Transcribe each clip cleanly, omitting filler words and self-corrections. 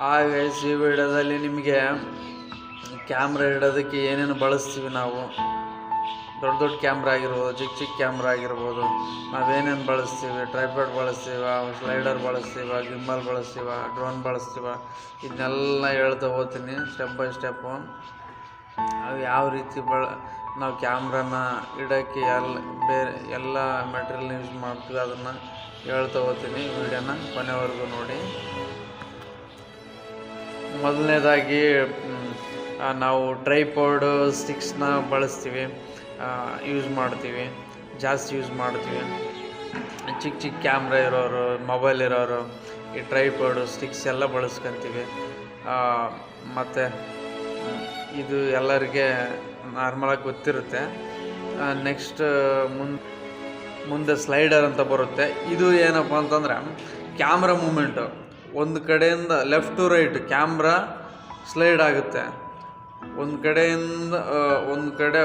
Guys ಈ ವಿಡಿಯೋದಲ್ಲಿ ನಿಮಗೆ ಕ್ಯಾಮ್ರಾ ಇಡೋದಕ್ಕೆ ಏನೇನು ಬಳಸ್ತೀವಿ ನಾವು, ದೊಡ್ಡ ದೊಡ್ಡ ಕ್ಯಾಮ್ರಾ ಆಗಿರ್ಬೋದು, ಚಿಕ್ಕ ಚಿಕ್ಕ ಕ್ಯಾಮ್ರಾ ಆಗಿರ್ಬೋದು, ನಾವೇನೇನು ಬಳಸ್ತೀವಿ, ಟ್ರೈಪಾಡ್ ಬಳಸ್ತೀವ, ಸ್ಲೈಡರ್ ಬಳಸ್ತೀವ, ಗಿಂಬಲ್ ಬಳಸ್ತೀವ, ಡ್ರೋನ್ ಬಳಸ್ತೀವ, ಇದನ್ನೆಲ್ಲ ಹೇಳ್ತಾ ಹೋಗ್ತೀನಿ ಸ್ಟೆಪ್ ಬೈ ಸ್ಟೆಪ್ಪು. ಅದು ಯಾವ ರೀತಿ ನಾವು ಕ್ಯಾಮ್ರಾನ ಇಡೋಕ್ಕೆ ಎಲ್ಲ ಮೆಟೀರಿಯಲ್ ಯೂಸ್ ಮಾಡ್ತೀವಿ ಅದನ್ನು ಹೇಳ್ತಾ ಹೋಗ್ತೀನಿ. ವಿಡಿಯೋನ ಕೊನೆವರೆಗೂ ನೋಡಿ. ಮೊದಲನೇದಾಗಿ ನಾವು ಟ್ರೈಪಾಡ್ ಸ್ಟಿಕ್ಸ್ನ ಬಳಸ್ತೀವಿ, ಯೂಸ್ ಮಾಡ್ತೀವಿ, ಜಾಸ್ತಿ ಯೂಸ್ ಮಾಡ್ತೀವಿ. ಚಿಕ್ಕ ಚಿಕ್ಕ ಕ್ಯಾಮ್ರಾ ಇರೋರು, ಮೊಬೈಲ್ ಇರೋರು ಈ ಟ್ರೈಪಾಡು ಸ್ಟಿಕ್ಸ್ ಎಲ್ಲ ಬಳಸ್ಕೊತೀವಿ. ಮತ್ತು ಇದು ಎಲ್ಲರಿಗೆ ನಾರ್ಮಲಾಗಿ ಗೊತ್ತಿರುತ್ತೆ. ನೆಕ್ಸ್ಟ್ ಮುಂದೆ ಸ್ಲೈಡರ್ ಅಂತ ಬರುತ್ತೆ. ಇದು ಏನಪ್ಪ ಅಂತಂದ್ರೆ ಕ್ಯಾಮ್ರಾ ಮೂಮೆಂಟು ಒಂದು ಕಡೆಯಿಂದ left to right camera slide ಆಗುತ್ತೆ. ಒಂದು ಕಡೆ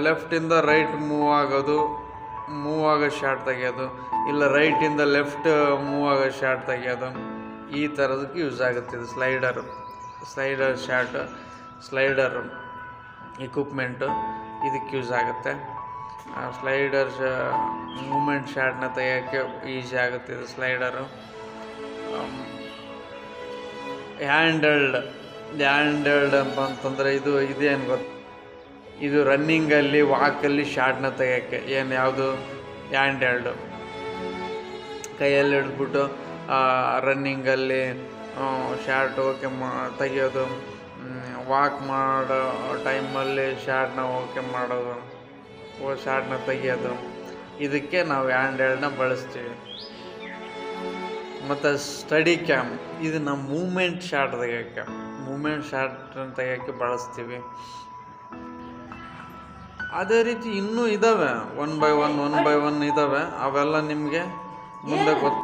ಲೆಫ್ಟಿಂದ ರೈಟ್ ಮೂವ್ ಆಗೋ ಶಾಟ್ ತೆಗಿಯೋದು, ಇಲ್ಲ ರೈಟಿಂದ ಲೆಫ್ಟ್ ಮೂವ್ ಆಗೋ ಶಾಟ್ ತೆಗಿಯೋದು, ಈ ಥರದಕ್ಕೆ ಯೂಸ್ ಆಗುತ್ತೆ ಇದು ಸ್ಲೈಡರ್ ಇಕ್ವಿಪ್ಮೆಂಟು ಇದಕ್ಕೆ ಯೂಸ್ ಆಗುತ್ತೆ. ಸ್ಲೈಡರ್ ಮೂಮೆಂಟ್ ಶಾಟ್ನ ತೆಗಿಯೋಕ್ಕೆ ಈಸಿ ಆಗುತ್ತೆ ಇದು ಸ್ಲೈಡರು. ಹ್ಯಾಂಡಲ್ಡ್ ಅಂತಂದರೆ ಇದೇನು ಗೊತ್ತು, ಇದು ರನ್ನಿಂಗಲ್ಲಿ ವಾಕಲ್ಲಿ ಶಾಟ್ನ ತೆಗಿಯೋಕ್ಕೆ ಯಾವುದು ಹ್ಯಾಂಡಲ್ಡು. ಕೈಯಲ್ಲಿ ಹಿಡಿದ್ಬಿಟ್ಟು ರನ್ನಿಂಗಲ್ಲಿ ಶಾರ್ಟ್ ತೆಗಿಯೋದು, ವಾಕ್ ಮಾಡೋ ಟೈಮಲ್ಲಿ ಶಾರ್ಟ್ನ ಮಾಡೋದು, ಶಾರ್ಟ್ನ ತೆಗಿಯೋದು, ಇದಕ್ಕೆ ನಾವು ಹ್ಯಾಂಡಲ್ಡ್ನ ಬಳಸ್ತೀವಿ. ಮತ್ತು ಸ್ಟಡಿ ಕ್ಯಾಮ್ ಇದು ನಮ್ಮ ಮೂಮೆಂಟ್ ಶಾಟ್ ತೆಗಿಯೋಕ್ಕೆ ಬಳಸ್ತೀವಿ. ಅದೇ ರೀತಿ ಇನ್ನೂ ಇದ್ದಾವೆ, ಒನ್ ಬೈ ಒನ್ ಇದ್ದಾವೆ, ಅವೆಲ್ಲ ನಿಮಗೆ ಮುಂದೆ ಗೊತ್ತು.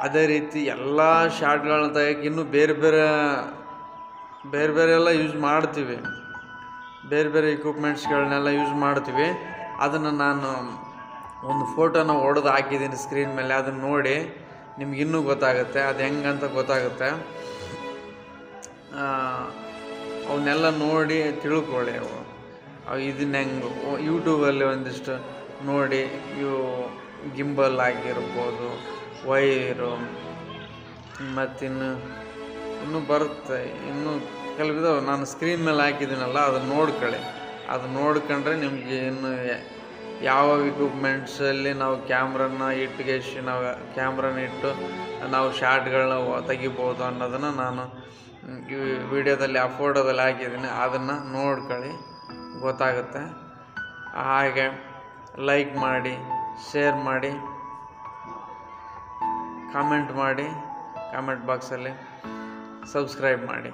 ಅದೇ ರೀತಿ ಎಲ್ಲ ಶಾಟ್ಗಳನ್ನ ತೆಗಿಯೋಕ್ಕೆ ಇನ್ನೂ ಬೇರೆ ಬೇರೆ ಎಲ್ಲ ಯೂಸ್ ಮಾಡ್ತೀವಿ, ಬೇರೆ ಇಕ್ವಿಪ್ಮೆಂಟ್ಸ್ಗಳನ್ನೆಲ್ಲ ಯೂಸ್ ಮಾಡ್ತೀವಿ. ಅದನ್ನು ನಾನು ಒಂದು ಫೋಟೋನ ಹೊಡೆದು ಹಾಕಿದ್ದೀನಿ ಸ್ಕ್ರೀನ್ ಮೇಲೆ, ಅದನ್ನು ನೋಡಿ ನಿಮ್ಗೆ ಇನ್ನೂ ಗೊತ್ತಾಗುತ್ತೆ ಅದು ಹೆಂಗಂತ ಗೊತ್ತಾಗುತ್ತೆ. ಅವನ್ನೆಲ್ಲ ನೋಡಿ ತಿಳ್ಕೊಳ್ಳಿ. ಇದನ್ನ ಹೆಂಗೆ ಯೂಟ್ಯೂಬಲ್ಲಿ ಒಂದಿಷ್ಟು ನೋಡಿ, ಇವು ಗಿಂಬಲ್ ಆಗಿರ್ಬೋದು, ವೈರು, ಇನ್ನೂ ಬರುತ್ತೆ, ಇನ್ನೂ ಕೆಲವಿದಾವೆ. ನಾನು ಸ್ಕ್ರೀನ್ ಮೇಲೆ ಹಾಕಿದ್ದೀನಲ್ಲ ಅದನ್ನು ನೋಡ್ಕೊಳ್ಳಿ. ಅದು ನೋಡ್ಕೊಂಡ್ರೆ ನಿಮಗೆ ಇನ್ನು ಯಾವ ಇಕ್ವಿಪ್ಮೆಂಟ್ಸಲ್ಲಿ ನಾವು ಕ್ಯಾಮ್ರಾನ ಇಟ್ಟು ನಾವು ಶಾಟ್ಗಳನ್ನ ತೆಗಿಬೋದು ಅನ್ನೋದನ್ನು ನಾನು ಈ ವಿಡಿಯೋದಲ್ಲಿ ಆ ಫೋಟೋದಲ್ಲಿ ಹಾಕಿದ್ದೀನಿ. ಅದನ್ನು ನೋಡ್ಕೊಳ್ಳಿ, ಗೊತ್ತಾಗುತ್ತೆ. ಹಾಗೆ ಲೈಕ್ ಮಾಡಿ, ಶೇರ್ ಮಾಡಿ, ಕಾಮೆಂಟ್ ಮಾಡಿ, ಕಾಮೆಂಟ್ ಬಾಕ್ಸಲ್ಲಿ ಸಬ್ಸ್ಕ್ರೈಬ್ ಮಾಡಿ.